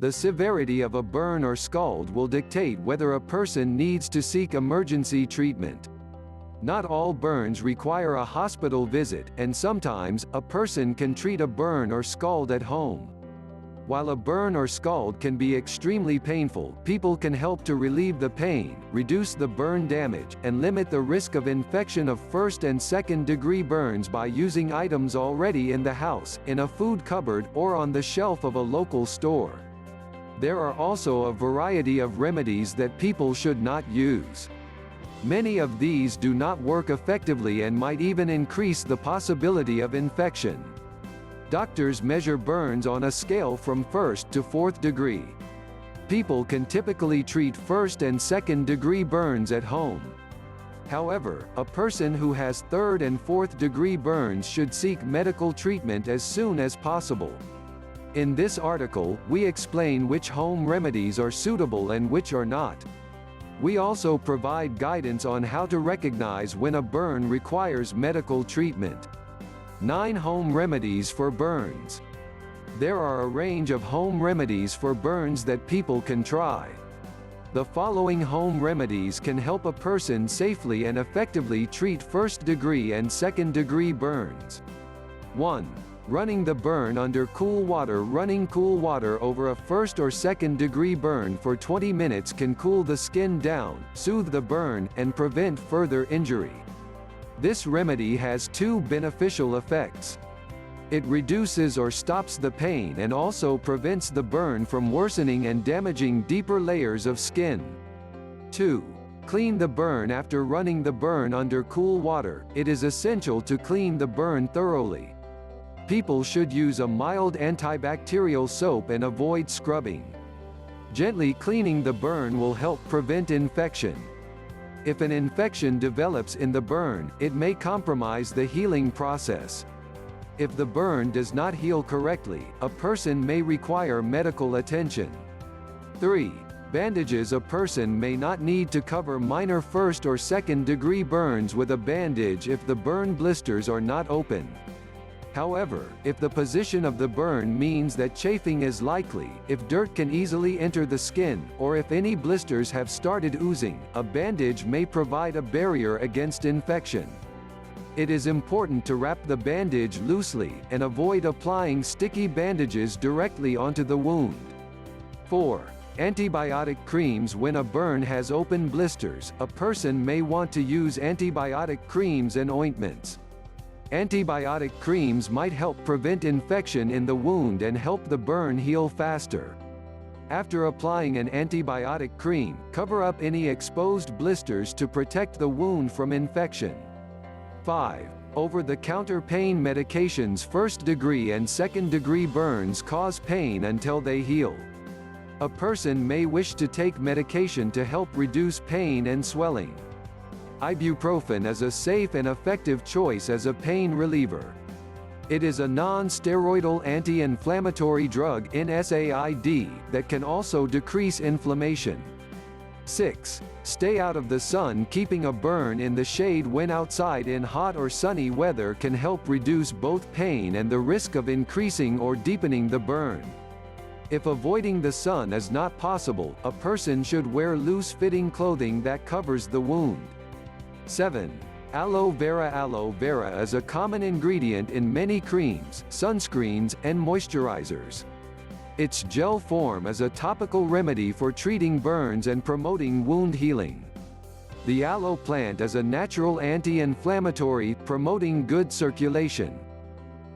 The severity of a burn or scald will dictate whether a person needs to seek emergency treatment. Not all burns require a hospital visit, and sometimes, a person can treat a burn or scald at home. While a burn or scald can be extremely painful, people can help to relieve the pain, reduce the burn damage, and limit the risk of infection of first and second-degree burns by using items already in the house, in a food cupboard, or on the shelf of a local store. There are also a variety of remedies that people should not use. Many of these do not work effectively and might even increase the possibility of infection. Doctors measure burns on a scale from 1st to 4th degree. People can typically treat 1st and 2nd degree burns at home. However, a person who has 3rd and 4th degree burns should seek medical treatment as soon as possible. In this article, we explain which home remedies are suitable and which are not. We also provide guidance on how to recognize when a burn requires medical treatment. 9 home remedies for burns. There are a range of home remedies for burns that people can try. The following home remedies can help a person safely and effectively treat 1st-degree and 2nd-degree burns. 1. Running the burn under cool water. Running cool water over a 1st or 2nd-degree burn for 20 minutes can cool the skin down, soothe the burn, and prevent further injury. This remedy has 2 beneficial effects. It reduces or stops the pain and also prevents the burn from worsening and damaging deeper layers of skin. 2. Clean the burn. After running the burn under cool water, it is essential to clean the burn thoroughly. People should use a mild antibacterial soap and avoid scrubbing. Gently cleaning the burn will help prevent infection. If an infection develops in the burn, it may compromise the healing process. If the burn does not heal correctly, a person may require medical attention. 3. Bandages. A person may not need to cover minor 1st or 2nd-degree burns with a bandage if the burn blisters are not open. However, if the position of the burn means that chafing is likely, if dirt can easily enter the skin, or if any blisters have started oozing, a bandage may provide a barrier against infection. It is important to wrap the bandage loosely, and avoid applying sticky bandages directly onto the wound. 4. Antibiotic creams. When a burn has open blisters, a person may want to use antibiotic creams and ointments. Antibiotic creams might help prevent infection in the wound and help the burn heal faster. After applying an antibiotic cream, cover up any exposed blisters to protect the wound from infection. 5. Over-the-counter pain medications. 1st-degree and 2nd-degree burns cause pain until they heal. A person may wish to take medication to help reduce pain and swelling. Ibuprofen is a safe and effective choice as a pain reliever. It is a non-steroidal anti-inflammatory drug NSAID that can also decrease inflammation. 6. Stay out of the sun. Keeping a burn in the shade when outside in hot or sunny weather can help reduce both pain and the risk of increasing or deepening the burn. If avoiding the sun is not possible, a person should wear loose-fitting clothing that covers the wound. 7. Aloe vera. Aloe vera is a common ingredient in many creams, sunscreens, and moisturizers. Its gel form is a topical remedy for treating burns and promoting wound healing. The aloe plant is a natural anti-inflammatory, promoting good circulation.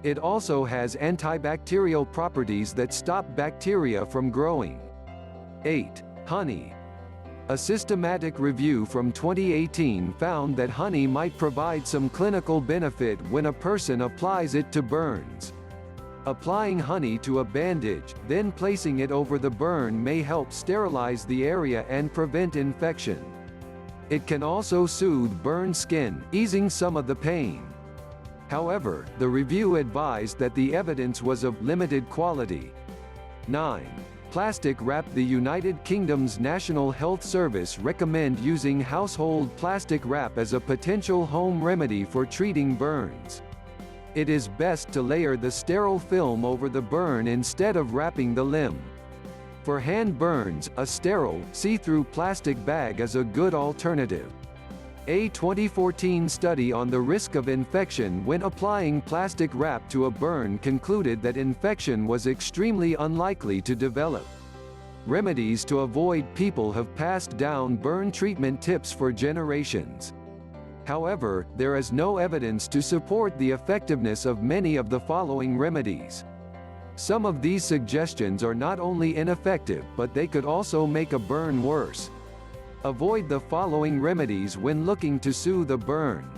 It also has antibacterial properties that stop bacteria from growing. 8. Honey. A systematic review from 2018 found that honey might provide some clinical benefit when a person applies it to burns. Applying honey to a bandage, then placing it over the burn may help sterilize the area and prevent infection. It can also soothe burned skin, easing some of the pain. However, the review advised that the evidence was of limited quality. 9. Plastic wrap. The United Kingdom's National Health Service recommend using household plastic wrap as a potential home remedy for treating burns. It is best to layer the sterile film over the burn instead of wrapping the limb. For hand burns, a sterile, see-through plastic bag is a good alternative. A 2014 study on the risk of infection when applying plastic wrap to a burn concluded that infection was extremely unlikely to develop. Remedies to avoid people have passed down burn treatment tips for generations. However, there is no evidence to support the effectiveness of many of the following remedies. Some of these suggestions are not only ineffective, but they could also make a burn worse. Avoid the following remedies when looking to soothe a burn.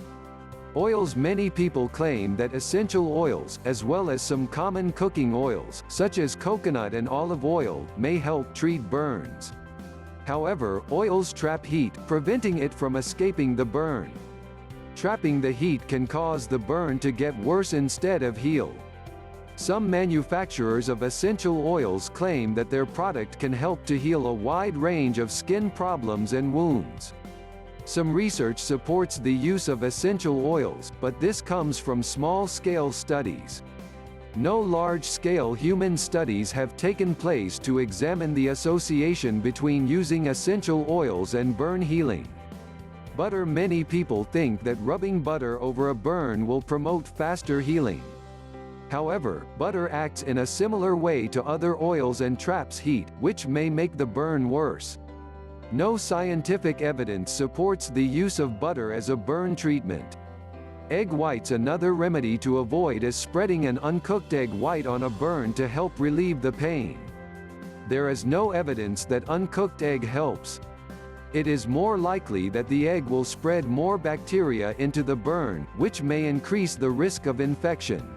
Oils. Many people claim that essential oils, as well as some common cooking oils, such as coconut and olive oil, may help treat burns. However, oils trap heat, preventing it from escaping the burn. Trapping the heat can cause the burn to get worse instead of heal. Some manufacturers of essential oils claim that their product can help to heal a wide range of skin problems and wounds. Some research supports the use of essential oils, but this comes from small-scale studies. No large-scale human studies have taken place to examine the association between using essential oils and burn healing. Butter. Many people think that rubbing butter over a burn will promote faster healing. However, butter acts in a similar way to other oils and traps heat, which may make the burn worse. No scientific evidence supports the use of butter as a burn treatment. Egg whites. Another remedy to avoid is spreading an uncooked egg white on a burn to help relieve the pain. There is no evidence that uncooked egg helps. It is more likely that the egg will spread more bacteria into the burn, which may increase the risk of infection.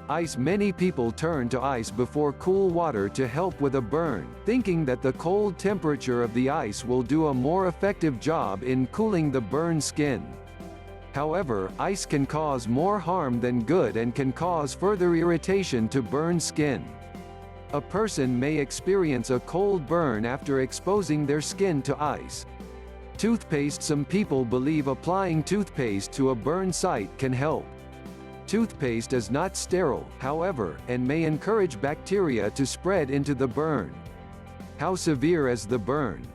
Ice. Many people turn to ice before cool water to help with a burn, thinking that the cold temperature of the ice will do a more effective job in cooling the burned skin. However, ice can cause more harm than good and can cause further irritation to burned skin. A person may experience a cold burn after exposing their skin to ice. Toothpaste. Some people believe applying toothpaste to a burned site can help. Toothpaste is not sterile, however, and may encourage bacteria to spread into the burn. How severe is the burn?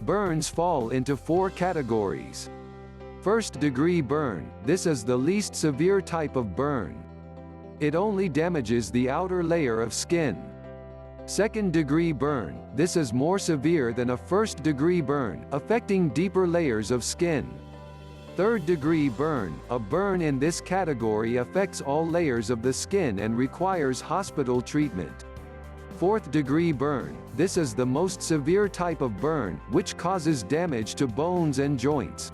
Burns fall into 4 categories. First-degree burn. This is the least severe type of burn. It only damages the outer layer of skin. Second-degree burn. This is more severe than a first-degree burn, affecting deeper layers of skin. Third-degree burn. A burn in this category affects all layers of the skin and requires hospital treatment. Fourth-degree burn. This is the most severe type of burn, which causes damage to bones and joints.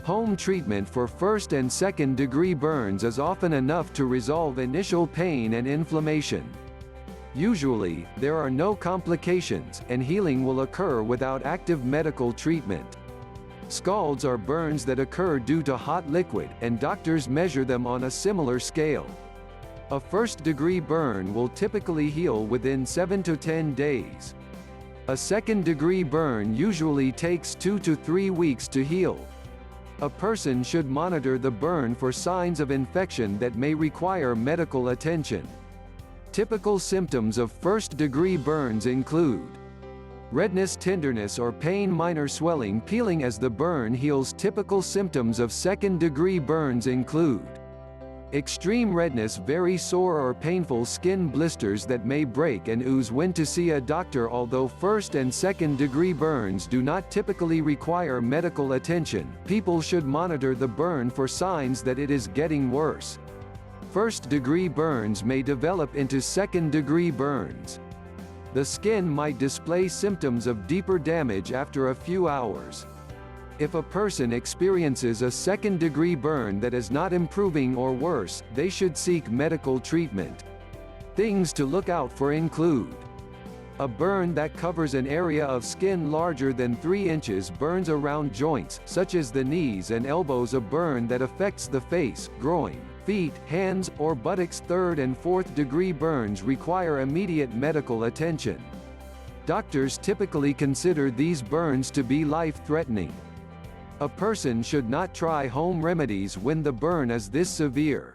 Home treatment for first- and second-degree burns is often enough to resolve initial pain and inflammation. Usually, there are no complications, and healing will occur without active medical treatment. Scalds are burns that occur due to hot liquid, and doctors measure them on a similar scale. A first-degree burn will typically heal within 7 to 10 days. A second-degree burn usually takes 2 to 3 weeks to heal. A person should monitor the burn for signs of infection that may require medical attention. Typical symptoms of first-degree burns include redness, tenderness or pain, minor swelling, peeling as the burn heals. Typical symptoms of second-degree burns include extreme redness, very sore or painful skin, blisters that may break and ooze. When to see a doctor? Although first- and second-degree burns do not typically require medical attention, people should monitor the burn for signs that it is getting worse. First-degree burns may develop into second-degree burns. The skin might display symptoms of deeper damage after a few hours. If a person experiences a second-degree burn that is not improving or worse, they should seek medical treatment. Things to look out for include a burn that covers an area of skin larger than 3 inches, burns around joints, such as the knees and elbows, a burn that affects the face, groin, feet, hands, or buttocks. Third- and fourth-degree burns require immediate medical attention. Doctors typically consider these burns to be life-threatening. A person should not try home remedies when the burn is this severe.